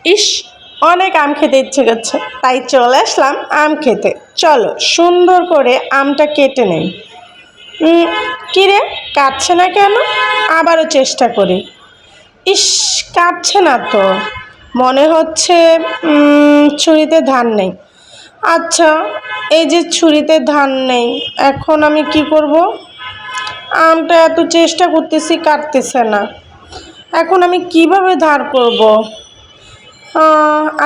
ইস, অনেক আম খেতে ইচ্ছে করছে, তাই চলে আসলাম আম খেতে। চলো সুন্দর করে আমটা কেটে নেই। কি রে, কাটছে না কেন? আবারও চেষ্টা করি। ইস, কাটছে না তো। মনে হচ্ছে ছুরিতে ধার নেই। আচ্ছা, এই যে ছুরিতে ধার নেই, এখন আমি কি করব? আমটা এত চেষ্টা করতেছি, কাটতেছে না। এখন আমি কিভাবে ধার করব?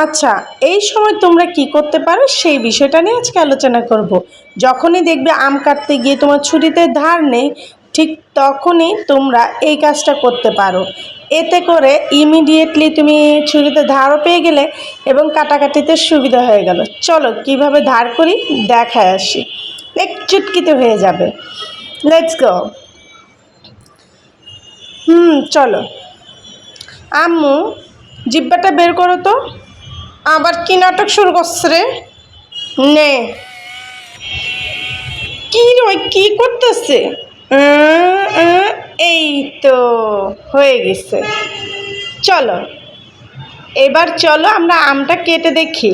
আচ্ছা, এই সময় তোমরা কি করতে পারো সেই বিষয়টা নিয়ে আজকে আলোচনা করব। যখনই দেখবে আম কাটতে গিয়ে তোমার ছুরিতে ধার নেই, ঠিক তখনই তোমরা এই কাজটা করতে পারো। এতে করে ইমিডিয়েটলি তুমি ছুরিতে ধারও পেয়ে গেলে এবং কাটাকাটিতে সুবিধা হয়ে গেল। চলো কিভাবে ধার করি দেখায় আসি। এক চুটকিতে হয়ে যাবে। Let's go. চলো। আম্মু, জিব্বাটা বের করো তো। আবার কি নাটক শুরু করছে রে? নে। কি রে, কি করতেছে? এই তো হয়ে গেছে। চলো, এবার চলো আমরা আমটা কেটে দেখি।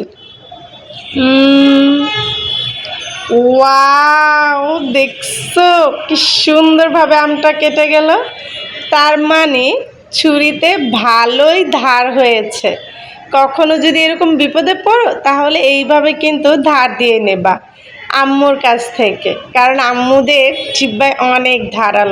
ওয়াও, দেখছো কি সুন্দরভাবে আমটা কেটে গেল। তার মানে ছুরিতে ভালোই ধার হয়েছে। কখনো যদি এরকম বিপদে পড়ো তাহলে এইভাবে কিন্তু ধার দিয়ে নেবা আম্মুর কাছ থেকে, কারণ আম্মুদের জিহ্বায় অনেক ধারালো।